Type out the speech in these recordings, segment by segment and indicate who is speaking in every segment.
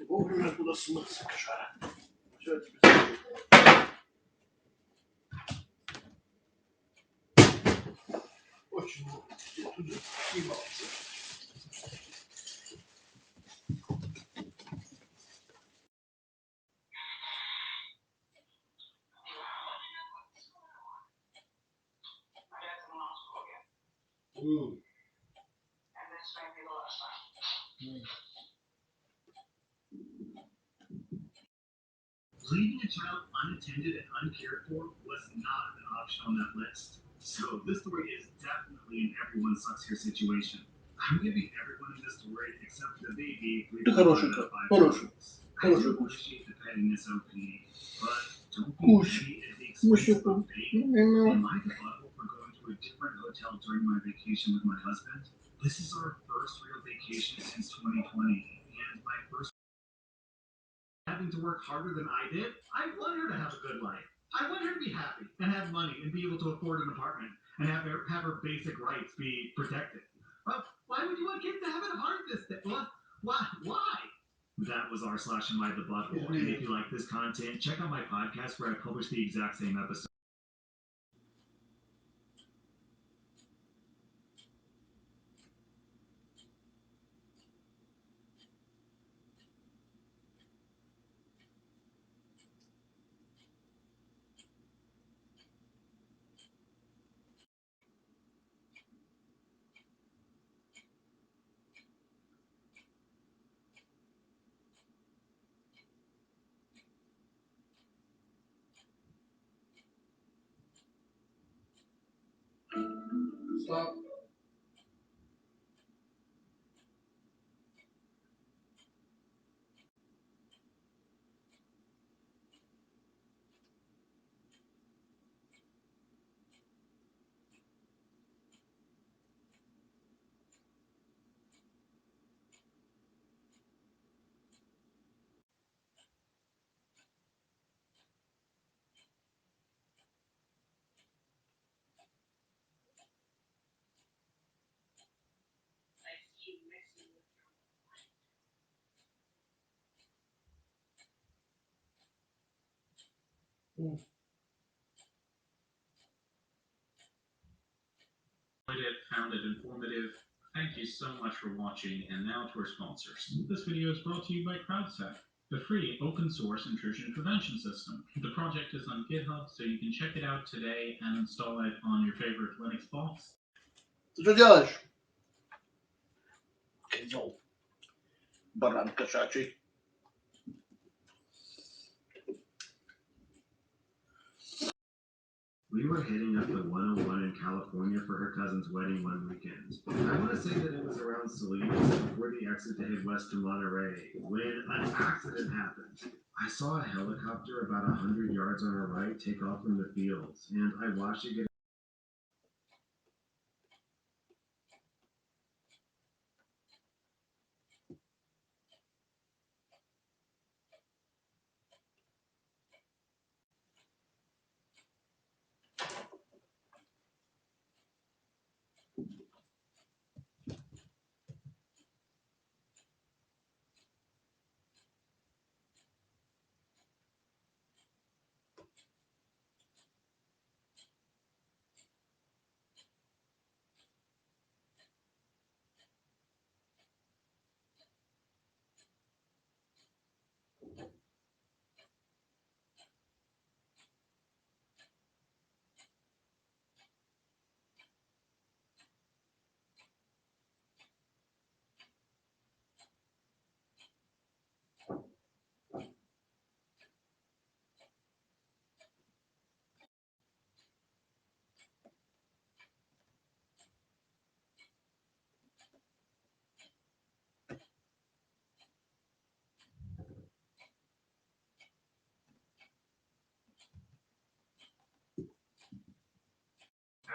Speaker 1: Вовремя туда смыться, кошара. Все тебе очень много. Туда ебался.
Speaker 2: Leaving a child unattended and uncared for was not an option on that list. So this story is definitely an everyone sucks here situation. I'm giving everyone in this story except for the baby 3
Speaker 1: Ты хороший, хороший,
Speaker 2: I
Speaker 1: хороший
Speaker 2: do
Speaker 1: кусь.
Speaker 2: appreciate the pettiness OP, but don't be
Speaker 1: Кусь.
Speaker 2: petty at the expense of a baby.
Speaker 1: Ну,
Speaker 2: Am I the butthole for going to a different hotel during my vacation with my husband? This is our first real vacation since 2020, and my first having to work harder than I did. I want her to have a good life. I want her to be happy and have money and be able to afford an apartment and have her basic rights be protected. Well, why would you want kids to have it hard this day? What? Why? Why? That was r/am I the butthole. And if you like this content, check out my podcast where I publish the exact same episode.
Speaker 1: Stop.
Speaker 2: Found it informative. Thank you so much for watching, and now to our sponsors. This video is brought to you by CrowdSec, the free open source intrusion prevention system. The project is on GitHub, so you can check it out today and install it on your favorite Linux box.
Speaker 1: Co działasz? Kedzą. Baranka szaci.
Speaker 2: We were hitting up the 101 in California for her cousin's wedding one weekend. I want to say that it was around Salinas before the exit to head west to Monterey when an accident happened. I saw a helicopter about 100 yards on our right take off from the fields, and I watched it get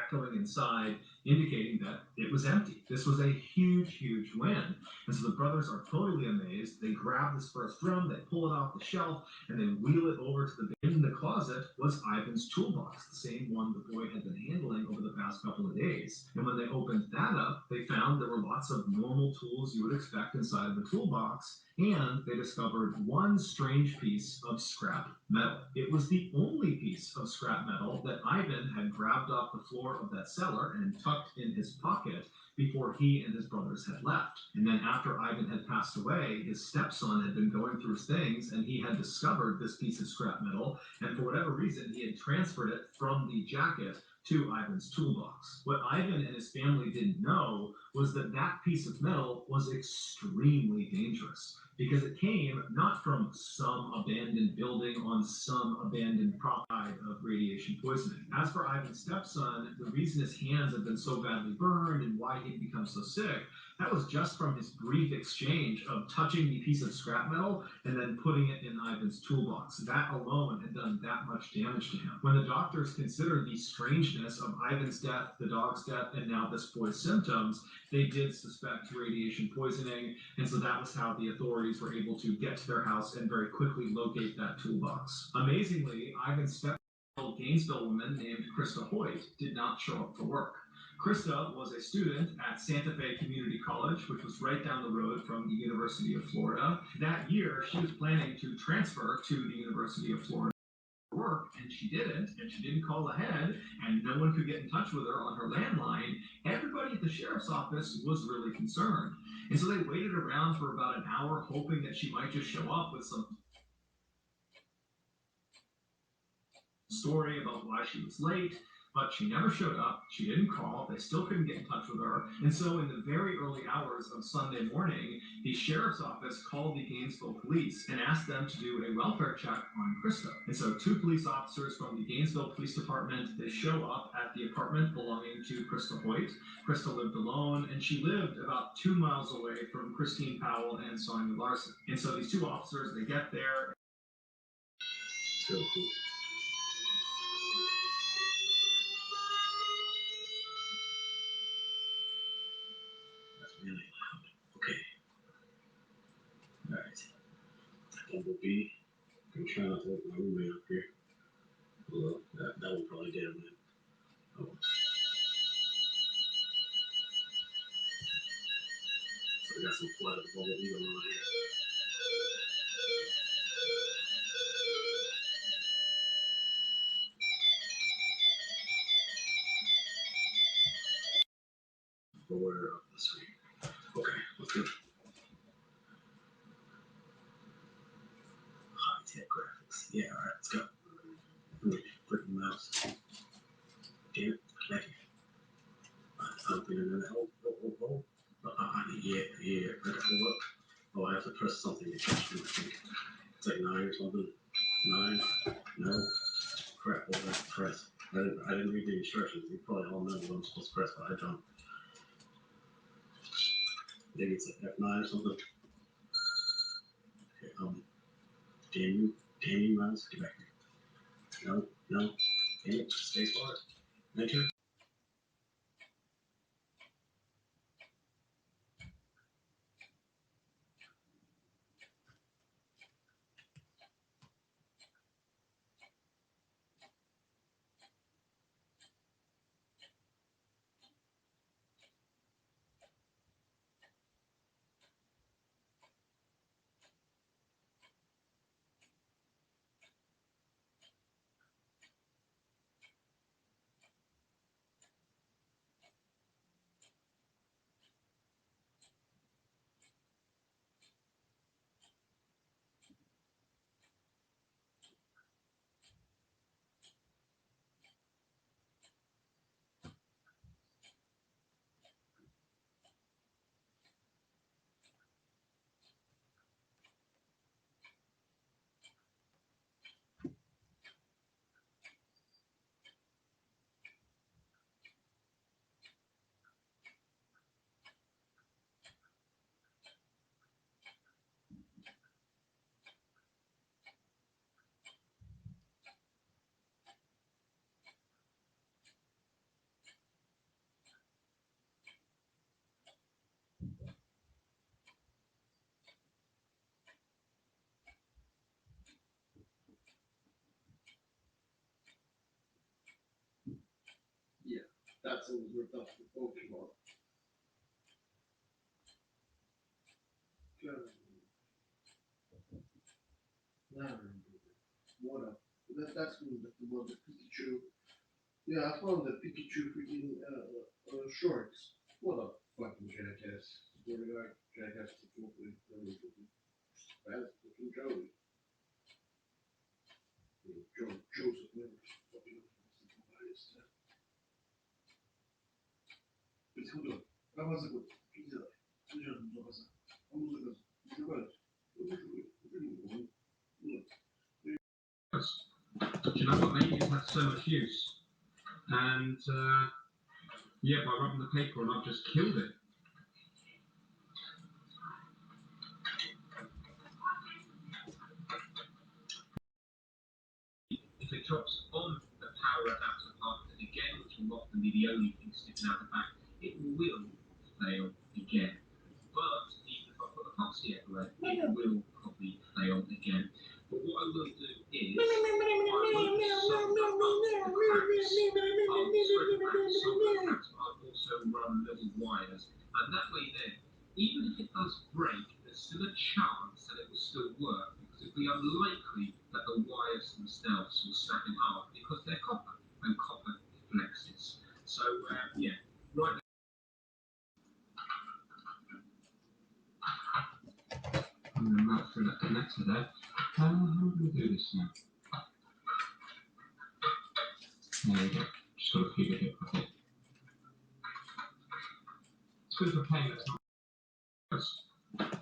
Speaker 2: echoing inside, indicating that it was empty. This was a huge, huge win. And so the brothers are totally amazed. They grab this first drum, they pull it off the shelf, and they wheel it over to the bin. In the closet was Ivan's toolbox, the same one the boy had been handling over the past couple of days. And when they opened that up, they found there were lots of normal tools you would expect inside of a toolbox, and they discovered one strange piece of scrap metal. It was the only piece of scrap metal that Ivan had grabbed off the floor of that cellar and tucked in his pocket before he and his brothers had left. And then after Ivan had passed away, his stepson had been going through his things and he had discovered this piece of scrap metal, and for whatever reason, he had transferred it from the jacket to Ivan's toolbox. What Ivan and his family didn't know was that that piece of metal was extremely dangerous because it came not from some abandoned building on some abandoned property of radiation poisoning. As for Ivan's stepson, the reason his hands had been so badly burned and why he'd become so sick, that was just from his brief exchange of touching the piece of scrap metal and then putting it in Ivan's toolbox. That alone had done that much damage to him. When the doctors considered the strangeness of Ivan's death, the dog's death, and now this boy's symptoms, they did suspect radiation poisoning, and so that was how the authorities were able to get to their house and very quickly locate that toolbox. Amazingly, Ivan's step Gainesville woman named Krista Hoyt did not show up for work. Krista was a student at Santa Fe Community College, which was right down the road from the University of Florida. That year, she was planning to transfer to the University of Florida work, and she didn't call ahead, and no one could get in touch with her on her landline. Everybody at the sheriff's office was really concerned, and so they waited around for about an hour, hoping that she might just show up with some story about why she was late, but she never showed up. She didn't call. They still couldn't get in touch with her. And so, in the very early hours of Sunday morning, the sheriff's office called the Gainesville police and asked them to do a welfare check on Krista. And so, two police officers from the Gainesville Police Department, they show up at the apartment belonging to Krista Hoyt. Krista lived alone, and she lived about 2 miles away from Christine Powell and Sonia Larson. And so, these two officers, they get there. So cool. Really loud. Okay. Alright. Bumblebee. I'm trying not to let my roommate up here. Well, that one probably did him in. Oh. So we got some flood of Bumblebee going on here. Order up the screen. Okay, let's go. High tech graphics. Yeah, alright, let's go. Click the mouse. Damn it, connect it. Something in there. Oh. Yeah. I got to look. Oh, I have to press something to catch them, I think. It's like 9 or something. 9? No. Crap, what did I press? I didn't read the instructions. You probably all know what I'm supposed to press, but I don't. Maybe it's like F9 or something. Okay, damn you, mouse, get back here. No, damn it, space bar, enter.
Speaker 1: Yeah, that's what we're talking about. What up? That's the Pikachu. Yeah, I found the Pikachu freaking shorts. What up, fucking jackass? Swear to God, jackass is fucking fast fucking Joey. Joseph never fucking biased. Исходу, права закон. Нельзя. Зачем запаса? Он заказ. Заказ.
Speaker 2: Do you know what, mate? It's had so much use. And, yeah, by rubbing the paper on, I've just killed it. If it drops on the power adapter part again, which will often be the only thing sticking out the back, it will fail again. But even if I put the epoxy everywhere, it will probably fail again. But what I will do is I will tracks, but I've also run little wires, and that way then, even if it does break, there's still a chance that it will still work, because it'd be unlikely that the wires themselves will snap in half, because they're copper, and copper flexes. So, yeah, right. I'm going to run through that connector there. How do we do this now? There we go. Just got to feed it a bit. It's good for paying that's not.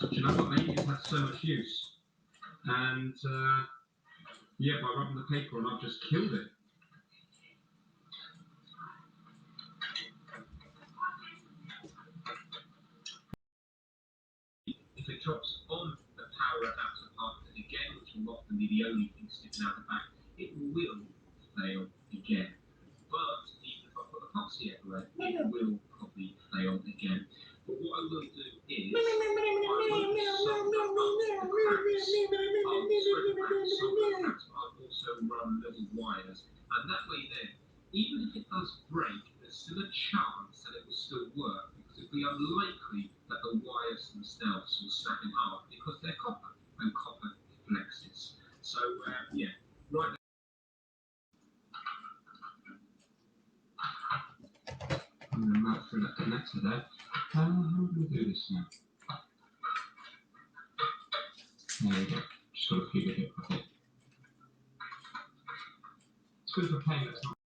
Speaker 2: Do you know what? They have had so much use. And yeah, by rubbing the paper on, I've just killed it. If it drops on the power adapter part again, which will often be the only thing sticking out the back, it will fail again. But even if I put epoxy everywhere, it will probably fail again. But what I will do is, I will solder up the cracks. I'll spread the back solder cracks, but I'll also run little wires. And that way then, even if it does break, there's still a chance that it will still work, because it'd be unlikely that the wires themselves will snap in half, because they're copper, and copper flexes. So, yeah, right now. I'm going to run through that connector there. How do we do this now? There we go. Just got to feed it a bit. It's good for paying that's not.